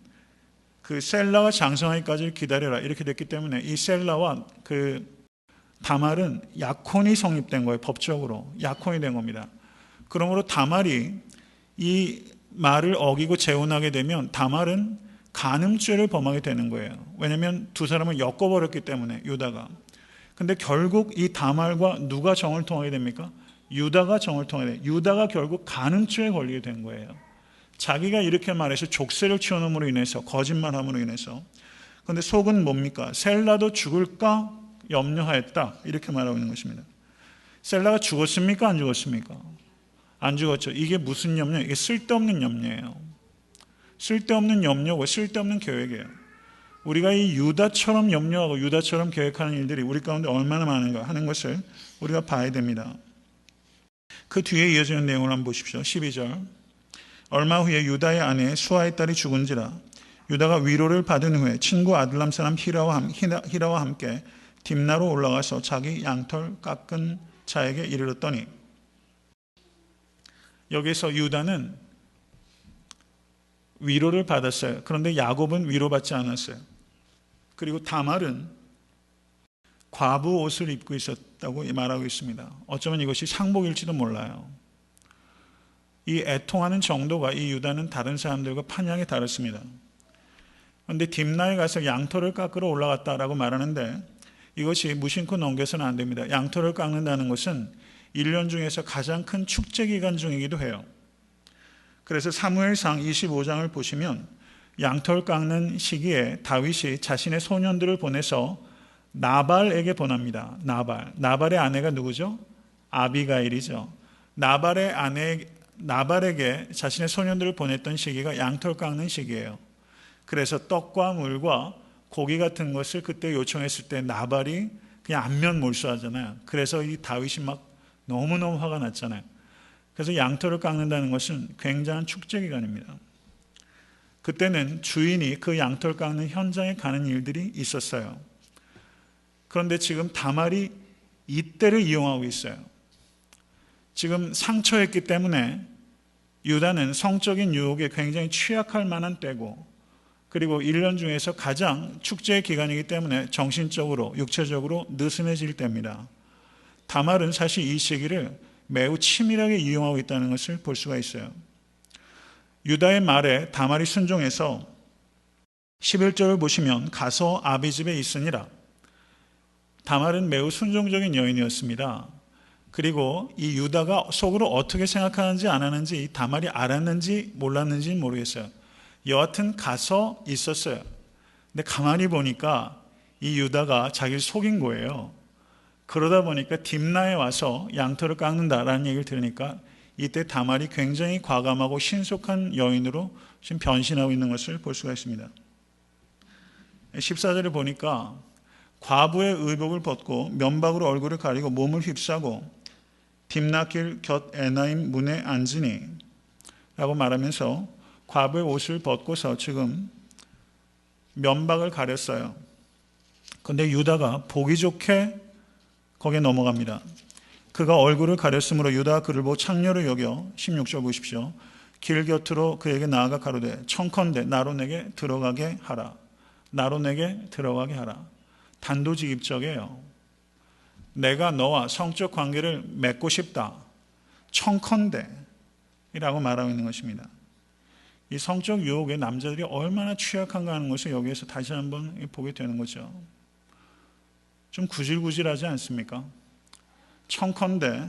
그 셀라가 장성하기까지 기다려라 이렇게 됐기 때문에 이 셀라와 그 다말은 약혼이 성립된 거예요. 법적으로 약혼이 된 겁니다. 그러므로 다말이 이 말을 어기고 재혼하게 되면 다말은 간음죄를 범하게 되는 거예요. 왜냐하면 두 사람을 엮어버렸기 때문에 유다가. 근데 결국 이 다말과 누가 정을 통하게 됩니까? 유다가 정을 통하게 돼요. 유다가 결국 간음죄에 걸리게 된 거예요. 자기가 이렇게 말해서 족쇄를 치워놓음으로 인해서, 거짓말함으로 인해서. 그런데 속은 뭡니까? 셀라도 죽을까 염려하였다. 이렇게 말하고 있는 것입니다. 셀라가 죽었습니까? 안 죽었습니까? 안 죽었죠. 이게 무슨 염려? 이게 쓸데없는 염려예요. 쓸데없는 염려고 쓸데없는 계획이에요. 우리가 이 유다처럼 염려하고 유다처럼 계획하는 일들이 우리 가운데 얼마나 많은가 하는 것을 우리가 봐야 됩니다. 그 뒤에 이어지는 내용을 한번 보십시오. 12절. 얼마 후에 유다의 아내 수아의 딸이 죽은지라 유다가 위로를 받은 후에 친구 아둘람 사람 히라와 함께 딥나로 올라가서 자기 양털 깎은 자에게 이르렀더니, 여기서 유다는 위로를 받았어요. 그런데 야곱은 위로받지 않았어요. 그리고 다말은 과부 옷을 입고 있었다고 말하고 있습니다. 어쩌면 이것이 상복일지도 몰라요. 이 애통하는 정도가 이 유다는 다른 사람들과 판양이 다릅니다. 그런데 딥나에 가서 양털을 깎으러 올라갔다라고 말하는데 이것이 무심코 넘겨서는 안 됩니다. 양털을 깎는다는 것은 1년 중에서 가장 큰 축제 기간 중이기도 해요. 그래서 사무엘상 25장을 보시면 양털 깎는 시기에 다윗이 자신의 소년들을 보내서 나발에게 보냅니다. 나발의 아내가 누구죠? 아비가일이죠. 나발에게 자신의 소년들을 보냈던 시기가 양털 깎는 시기예요. 그래서 떡과 물과 고기 같은 것을 그때 요청했을 때 나발이 그냥 안면 몰수하잖아요. 그래서 이 다윗이 막 너무너무 화가 났잖아요. 그래서 양털을 깎는다는 것은 굉장한 축제 기간입니다. 그때는 주인이 그 양털 깎는 현장에 가는 일들이 있었어요. 그런데 지금 다말이 이때를 이용하고 있어요. 지금 상처했기 때문에 유다는 성적인 유혹에 굉장히 취약할 만한 때고, 그리고 1년 중에서 가장 축제의 기간이기 때문에 정신적으로 육체적으로 느슨해질 때입니다. 다말은 사실 이 시기를 매우 치밀하게 이용하고 있다는 것을 볼 수가 있어요. 유다의 말에 다말이 순종해서 11절을 보시면 가서 아비 집에 있으니라. 다말은 매우 순종적인 여인이었습니다. 그리고 이 유다가 속으로 어떻게 생각하는지 안 하는지 다말이 알았는지 몰랐는지 모르겠어요. 여하튼 가서 있었어요. 근데 가만히 보니까 이 유다가 자기를 속인 거예요. 그러다 보니까 딥나에 와서 양털을 깎는다라는 얘기를 들으니까 이때 다말이 굉장히 과감하고 신속한 여인으로 지금 변신하고 있는 것을 볼 수가 있습니다. 14절을 보니까 과부의 의복을 벗고 면박으로 얼굴을 가리고 몸을 휩싸고 딥나길 곁 에나임 문에 앉으니 라고 말하면서 과부의 옷을 벗고서 지금 면박을 가렸어요. 그런데 유다가 보기 좋게 거기에 넘어갑니다. 그가 얼굴을 가렸으므로 유다가 그를 보고 창녀로 여겨 16절 보십시오. 길 곁으로 그에게 나아가 가로되 청컨대 나로 내게 들어가게 하라. 나로 내게 들어가게 하라. 단도직입적이에요. 내가 너와 성적 관계를 맺고 싶다. 청컨대 이라고 말하고 있는 것입니다. 이 성적 유혹에 남자들이 얼마나 취약한가 하는 것을 여기에서 다시 한번 보게 되는 거죠. 좀 구질구질하지 않습니까? 청컨대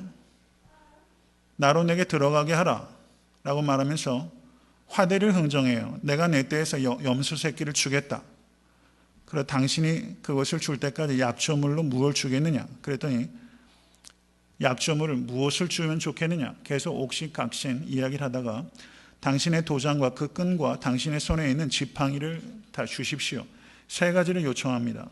나로 내게 들어가게 하라 라고 말하면서 화대를 흥정해요. 내가 내 때에서 염소 새끼를 주겠다. 그래 당신이 그것을 줄 때까지 약초물로 무엇을 주겠느냐? 그랬더니 약초물을 무엇을 주면 좋겠느냐? 계속 옥신각신 이야기를 하다가 당신의 도장과 그 끈과 당신의 손에 있는 지팡이를 다 주십시오. 세 가지를 요청합니다.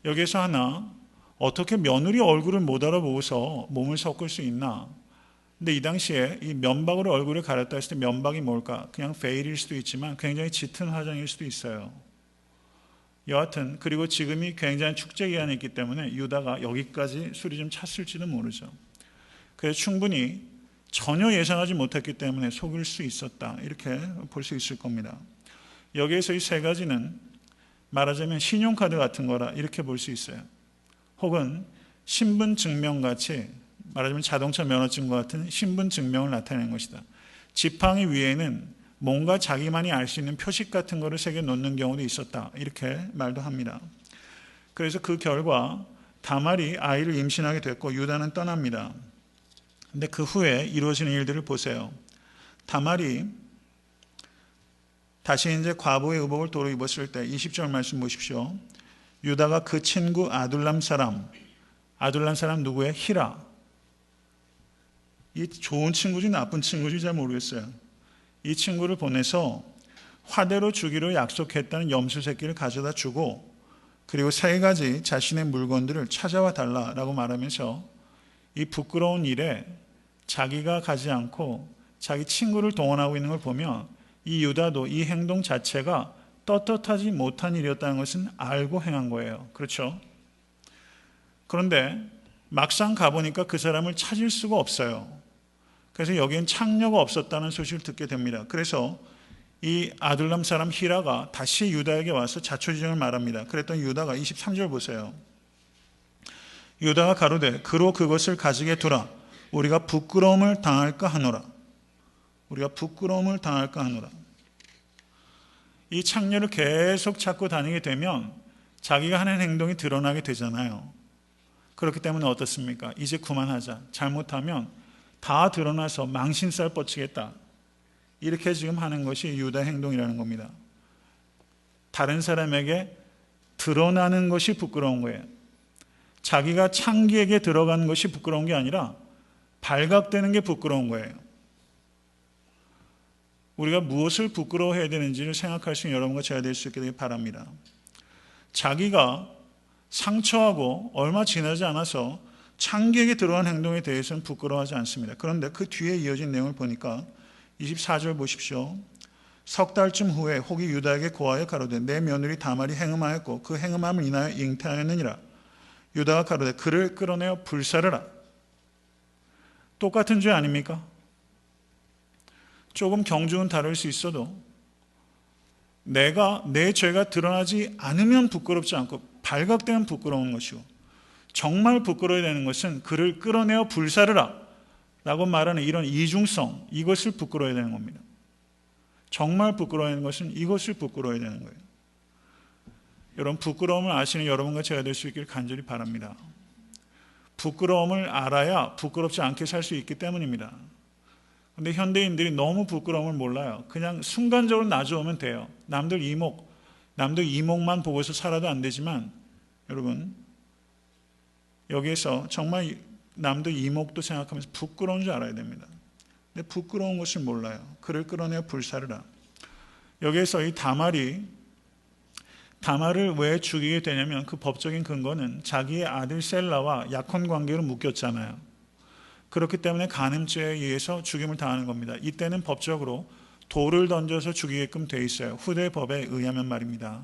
여기에서 하나, 어떻게 며느리 얼굴을 못 알아보고서 몸을 섞을 수 있나? 근데 이 당시에 이 면박으로 얼굴을 가렸다 했을 때 면박이 뭘까? 그냥 베일일 수도 있지만 굉장히 짙은 화장일 수도 있어요. 여하튼 그리고 지금이 굉장히 축제 기간이 있기 때문에 유다가 여기까지 술이 좀 찼을지도 모르죠. 그래서 충분히 전혀 예상하지 못했기 때문에 속일 수 있었다. 이렇게 볼 수 있을 겁니다. 여기에서 이 세 가지는 말하자면 신용카드 같은 거라 이렇게 볼 수 있어요. 혹은 신분증명같이 말하자면 자동차 면허증과 같은 신분증명을 나타내는 것이다. 지팡이 위에는 뭔가 자기만이 알 수 있는 표식 같은 거를 새겨 놓는 경우도 있었다. 이렇게 말도 합니다. 그래서 그 결과 다말이 아이를 임신하게 됐고 유다는 떠납니다. 근데 그 후에 이루어지는 일들을 보세요. 다말이 다시 이제 과부의 의복을 도로 입었을 때 20절 말씀 보십시오. 유다가 그 친구 아둘람 사람 누구예요? 히라. 이 좋은 친구지 나쁜 친구지 잘 모르겠어요. 이 친구를 보내서 화대로 주기로 약속했다는 염소 새끼를 가져다 주고 그리고 세 가지 자신의 물건들을 찾아와 달라라고 말하면서 이 부끄러운 일에 자기가 가지 않고 자기 친구를 동원하고 있는 걸 보면 이 유다도 이 행동 자체가 떳떳하지 못한 일이었다는 것은 알고 행한 거예요. 그렇죠? 그런데 막상 가보니까 그 사람을 찾을 수가 없어요. 그래서 여기엔 창녀가 없었다는 소식을 듣게 됩니다. 그래서 이 아둘람 사람 히라가 다시 유다에게 와서 자초지종을 말합니다. 그랬더니 유다가 23절 보세요. 유다가 가로되 그로 그것을 가지게 두라. 우리가 부끄러움을 당할까 하노라. 우리가 부끄러움을 당할까 하노라. 이 창녀를 계속 찾고 다니게 되면 자기가 하는 행동이 드러나게 되잖아요. 그렇기 때문에 어떻습니까? 이제 그만하자. 잘못하면 다 드러나서 망신살 뻗치겠다. 이렇게 지금 하는 것이 유다 행동이라는 겁니다. 다른 사람에게 드러나는 것이 부끄러운 거예요. 자기가 창기에게 들어가는 것이 부끄러운 게 아니라 발각되는 게 부끄러운 거예요. 우리가 무엇을 부끄러워해야 되는지를 생각할 수 있는 여러분과 제가 될 수 있게 되길 바랍니다. 자기가 상처하고 얼마 지나지 않아서 창기에게 들어간 행동에 대해서는 부끄러워하지 않습니다. 그런데 그 뒤에 이어진 내용을 보니까 24절 보십시오. 석 달쯤 후에 혹이 유다에게 고하여 가로되 내 며느리 다말이 행음하였고 그 행음함을 인하여 잉태하였느니라. 유다가 가로되 그를 끌어내어 불사르라. 똑같은 죄 아닙니까? 조금 경중은 다를 수 있어도 내 죄가 드러나지 않으면 부끄럽지 않고 발각되면 부끄러운 것이고, 정말 부끄러워야 되는 것은 그를 끌어내어 불사르라 라고 말하는 이런 이중성, 이것을 부끄러워야 되는 겁니다. 정말 부끄러워야 하는 것은 이것을 부끄러워야 되는 거예요. 여러분, 부끄러움을 아시는 여러분과 제가 될 수 있길 간절히 바랍니다. 부끄러움을 알아야 부끄럽지 않게 살 수 있기 때문입니다. 그런데 현대인들이 너무 부끄러움을 몰라요. 그냥 순간적으로 나아오면 돼요. 남들 이목만 보고서 살아도 안 되지만, 여러분, 여기에서 정말 남들 이목도 생각하면서 부끄러운 줄 알아야 됩니다. 근데 부끄러운 것을 몰라요. 그를 끌어내어 불사르라. 여기에서 이 다말을 왜 죽이게 되냐면, 그 법적인 근거는 자기의 아들 셀라와 약혼 관계로 묶였잖아요. 그렇기 때문에 간음죄에 의해서 죽임을 당하는 겁니다. 이때는 법적으로 돌을 던져서 죽이게끔 돼 있어요. 후대 법에 의하면 말입니다.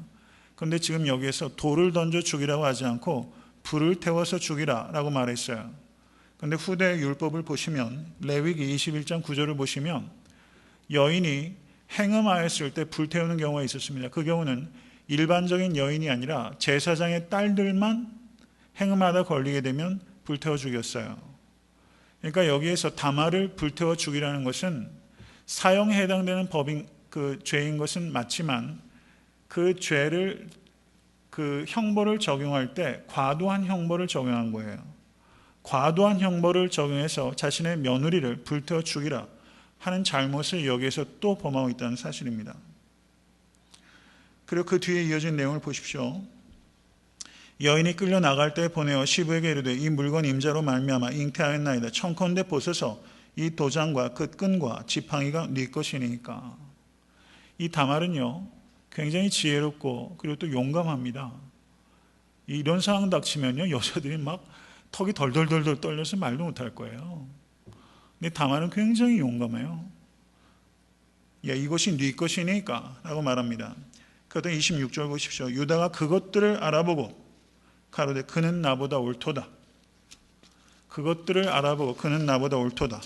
그런데 지금 여기에서 돌을 던져 죽이라고 하지 않고 불을 태워서 죽이라 라고 말했어요. 그런데 후대 율법을 보시면, 레위기 21장 9절을 보시면 여인이 행음하였을 때 불태우는 경우가 있었습니다. 그 경우는 일반적인 여인이 아니라 제사장의 딸들만 행음하다 걸리게 되면 불태워 죽였어요. 그러니까 여기에서 다말을 불태워 죽이라는 것은 사형에 해당되는 죄인 것은 맞지만, 그 죄를, 그 형벌을 적용할 때 과도한 형벌을 적용한 거예요. 과도한 형벌을 적용해서 자신의 며느리를 불태워 죽이라 하는 잘못을 여기에서 또 범하고 있다는 사실입니다. 그리고 그 뒤에 이어진 내용을 보십시오. 여인이 끌려 나갈 때 보내어 시부에게 이르되 이 물건 임자로 말미암아 잉태하였나이다. 청컨대 보소서 이 도장과 그 끈과 지팡이가 네 것이니까. 이 다말은요, 굉장히 지혜롭고 그리고 또 용감합니다. 이런 상황 닥치면요, 여자들이 막 턱이 덜덜덜 떨려서 말도 못할 거예요. 근데 다말은 굉장히 용감해요. 야, 이것이 네 것이니까 라고 말합니다. 그랬더니 26절 보십시오. 유다가 그것들을 알아보고 가로되 그는 나보다 옳도다. 그것들을 알아보고 그는 나보다 옳도다.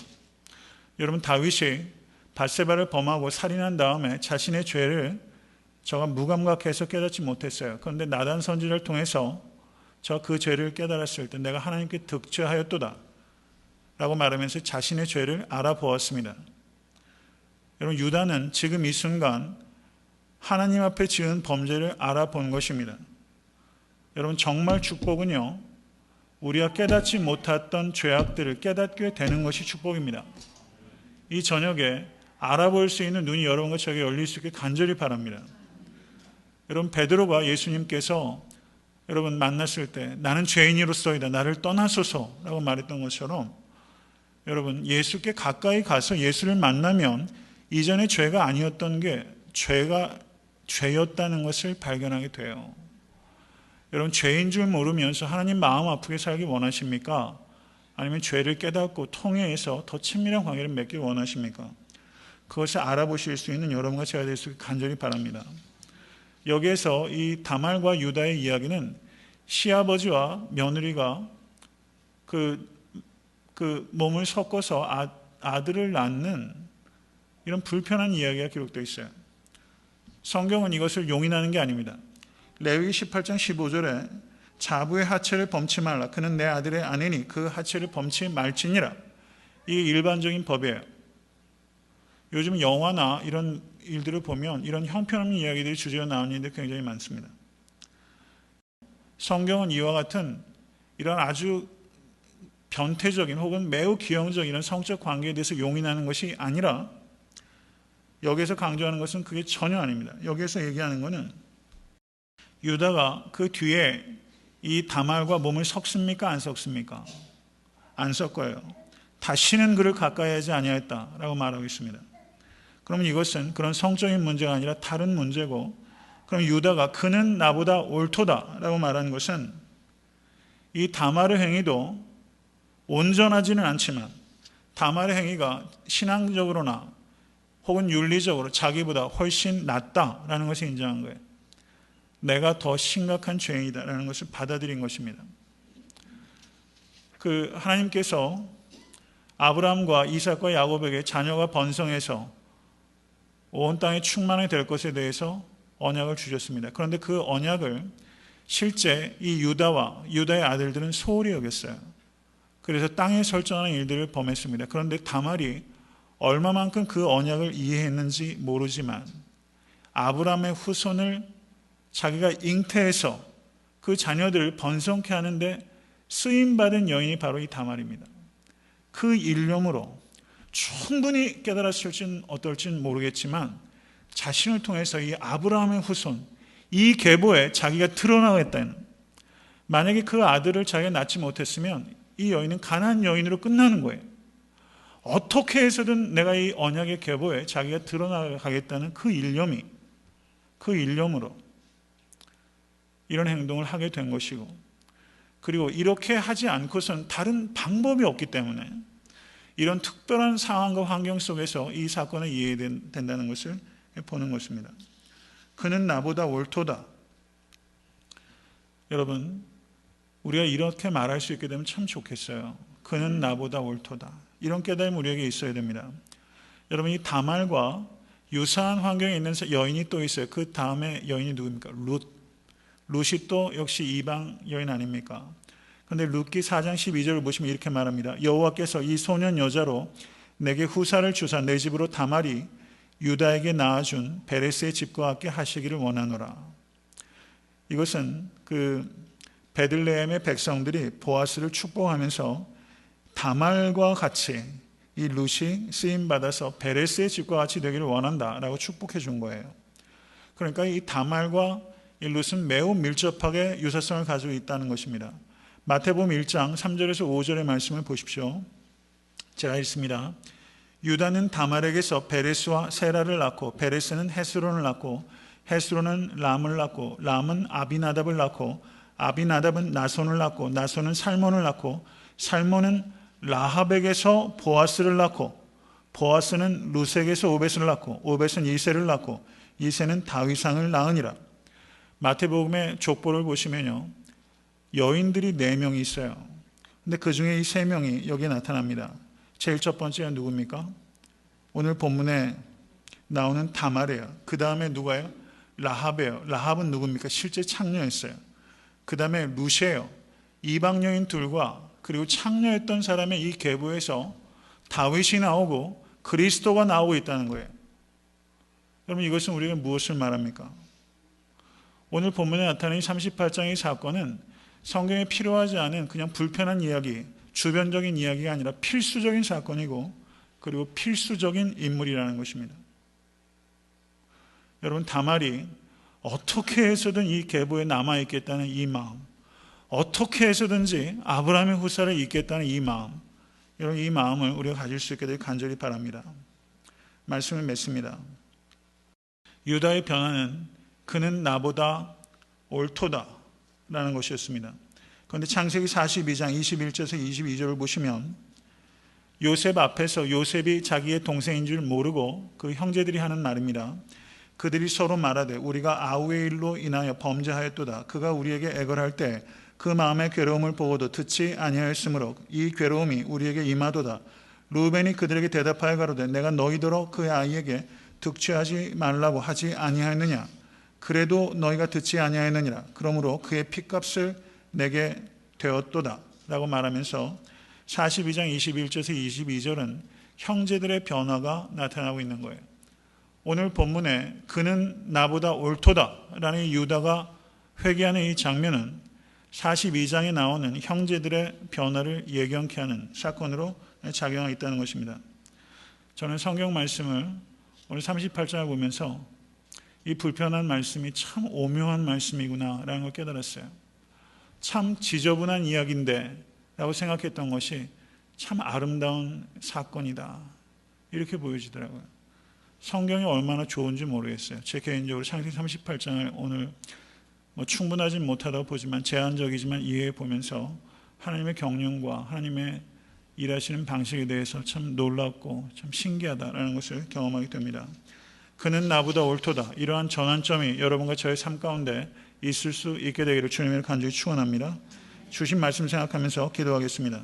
여러분, 다윗이 밧세바를 범하고 살인한 다음에 자신의 죄를 저가 무감각해서 깨닫지 못했어요. 그런데 나단 선지자를 통해서 저 그 죄를 깨달았을 때 내가 하나님께 득죄하였도다 라고 말하면서 자신의 죄를 알아보았습니다. 여러분, 유다는 지금 이 순간 하나님 앞에 지은 범죄를 알아본 것입니다. 여러분, 정말 축복은요, 우리가 깨닫지 못했던 죄악들을 깨닫게 되는 것이 축복입니다. 이 저녁에 알아볼 수 있는 눈이 여러분과 저에게 열릴 수 있게 간절히 바랍니다. 여러분, 베드로가 예수님께서 여러분 만났을 때 나는 죄인으로서이다, 나를 떠나소서라고 말했던 것처럼, 여러분, 예수께 가까이 가서 예수를 만나면 이전에 죄가 아니었던 게 죄였다는 것을 발견하게 돼요. 여러분, 죄인 줄 모르면서 하나님 마음 아프게 살기 원하십니까? 아니면 죄를 깨닫고 통회해서 더 친밀한 관계를 맺길 원하십니까? 그것을 알아보실 수 있는 여러분과 제가 될 수 있게 간절히 바랍니다. 여기에서 이 다말과 유다의 이야기는 시아버지와 며느리가 그 몸을 섞어서 아들을 낳는 이런 불편한 이야기가 기록되어 있어요. 성경은 이것을 용인하는 게 아닙니다. 레위기 18장 15절에 자부의 하체를 범치 말라. 그는 내 아들의 아내니 그 하체를 범치 말지니라. 이게 일반적인 법이에요. 요즘 영화나 이런 일들을 보면 이런 형편없는 이야기들이 주제로 나오는 일들이 굉장히 많습니다. 성경은 이와 같은 이런 아주 변태적인 혹은 매우 기형적인 이런 성적 관계에 대해서 용인하는 것이 아니라, 여기에서 강조하는 것은 그게 전혀 아닙니다. 여기에서 얘기하는 것은 유다가 그 뒤에 이 다말과 몸을 섞습니까? 안 섞습니까? 안 섞어요. 다시는 그를 가까이 하지 아니하였다라고 말하고 있습니다. 그러면 이것은 그런 성적인 문제가 아니라 다른 문제고, 그럼 유다가 그는 나보다 옳도다라고 말하는 것은 이 다말의 행위도 온전하지는 않지만 다말의 행위가 신앙적으로나 혹은 윤리적으로 자기보다 훨씬 낫다라는 것을 인정한 거예요. 내가 더 심각한 죄인이다라는 것을 받아들인 것입니다. 하나님께서 아브라함과 이삭과 야곱에게 자녀가 번성해서 온 땅에 충만하게 될 것에 대해서 언약을 주셨습니다. 그런데 그 언약을 실제 이 유다의 아들들은 소홀히 여겼어요. 그래서 땅에 설정하는 일들을 범했습니다. 그런데 다말이 얼마만큼 그 언약을 이해했는지 모르지만 아브라함의 후손을 자기가 잉태해서 그 자녀들을 번성케 하는데 쓰임받은 여인이 바로 이 다말입니다. 그 일념으로 충분히 깨달았을지는 어떨지는 모르겠지만 자신을 통해서 이 아브라함의 후손, 이 계보에 자기가 드러나겠다는, 만약에 그 아들을 자기가 낳지 못했으면 이 여인은 가나안 여인으로 끝나는 거예요. 어떻게 해서든 내가 이 언약의 계보에 자기가 드러나가겠다는 그 일념으로 이런 행동을 하게 된 것이고, 그리고 이렇게 하지 않고선 다른 방법이 없기 때문에 이런 특별한 상황과 환경 속에서 이 사건을 이해된다는 것을 보는 것입니다. 그는 나보다 옳도다. 여러분, 우리가 이렇게 말할 수 있게 되면 참 좋겠어요. 그는 나보다 옳도다. 이런 깨달음이 우리에게 있어야 됩니다. 여러분, 이 다말과 유사한 환경에 있는 여인이 또 있어요. 그 다음에 여인이 누구입니까? 룻이 또 역시 이방 여인 아닙니까? 그런데 룻기 4장 12절을 보시면 이렇게 말합니다. 여호와께서 이 소년 여자로 내게 후사를 주사 내 집으로 다말이 유다에게 낳아준 베레스의 집과 같게 하시기를 원하노라. 이것은 그 베들레헴의 백성들이 보아스를 축복하면서 다말과 같이 이 룻이 쓰임받아서 베레스의 집과 같이 되기를 원한다라고 축복해 준 거예요. 그러니까 이 다말과 이 룻은 매우 밀접하게 유사성을 가지고 있다는 것입니다. 마태복음 1장 3절에서 5절의 말씀을 보십시오. 제가 읽습니다. 유다는 다말에게서 베레스와 세라를 낳고 베레스는 헤스론을 낳고 헤스론은 람을 낳고 람은 아비나답을 낳고 아비나답은 나손을 낳고 나손은 살몬을 낳고 살몬은 라합에게서 보아스를 낳고 보아스는 룻에게서 오벳을 낳고 오벳은 이새를 낳고 이새는 다윗왕을 낳으니라. 마태복음의 족보를 보시면요, 여인들이 4명이 있어요. 근데 그 중에 이 3명이 여기에 나타납니다. 제일 첫 번째가 누굽니까? 오늘 본문에 나오는 다말이에요. 그 다음에 누가요? 라합이에요. 라합은 누굽니까? 실제 창녀였어요. 그 다음에 룻이에요. 이방 여인 둘과 그리고 창녀였던 사람의 이 계보에서 다윗이 나오고 그리스도가 나오고 있다는 거예요. 여러분, 이것은 우리가 무엇을 말합니까? 오늘 본문에 나타나는 38장의 사건은 성경에 필요하지 않은 그냥 불편한 이야기, 주변적인 이야기가 아니라 필수적인 사건이고 그리고 필수적인 인물이라는 것입니다. 여러분, 다말이 어떻게 해서든 이 계보에 남아있겠다는 이 마음, 어떻게 해서든지 아브라함의 후사를 잇겠다는 이 마음, 여러분, 이 마음을 우리가 가질 수 있게 되길 간절히 바랍니다. 말씀을 맺습니다. 유다의 변화는 그는 나보다 옳도다 라는 것이었습니다. 그런데 창세기 42장 21절에서 22절을 보시면 요셉 앞에서 요셉이 자기의 동생인 줄 모르고 그 형제들이 하는 말입니다. 그들이 서로 말하되 우리가 아우의 일로 인하여 범죄하였도다. 그가 우리에게 애걸할 때 그 마음의 괴로움을 보고도 듣지 아니하였으므로 이 괴로움이 우리에게 임하도다. 루벤이 그들에게 대답하여 가로되 내가 너희더러 그의 아이에게 득취하지 말라고 하지 아니하였느냐. 그래도 너희가 듣지 아니하였느니라. 그러므로 그의 핏값을 내게 되었도다 라고 말하면서 42장 21절에서 22절은 형제들의 변화가 나타나고 있는 거예요. 오늘 본문에 그는 나보다 옳도다 라는 유다가 회개하는 이 장면은 42장에 나오는 형제들의 변화를 예견케 하는 사건으로 작용하고 있다는 것입니다. 저는 성경 말씀을 오늘 38장을 보면서 이 불편한 말씀이 참 오묘한 말씀이구나 라는 걸 깨달았어요. 참 지저분한 이야기인데 라고 생각했던 것이 참 아름다운 사건이다, 이렇게 보여지더라고요. 성경이 얼마나 좋은지 모르겠어요. 제 개인적으로 창세기 38장을 오늘 충분하진 못하다고 보지만 제한적이지만 이해해 보면서 하나님의 경륜과 하나님의 일하시는 방식에 대해서 참 놀랍고 참 신기하다라는 것을 경험하게 됩니다. 그는 나보다 옳도다. 이러한 전환점이 여러분과 저의 삶 가운데 있을 수 있게 되기를 주님을 간절히 축원합니다. 주신 말씀 생각하면서 기도하겠습니다.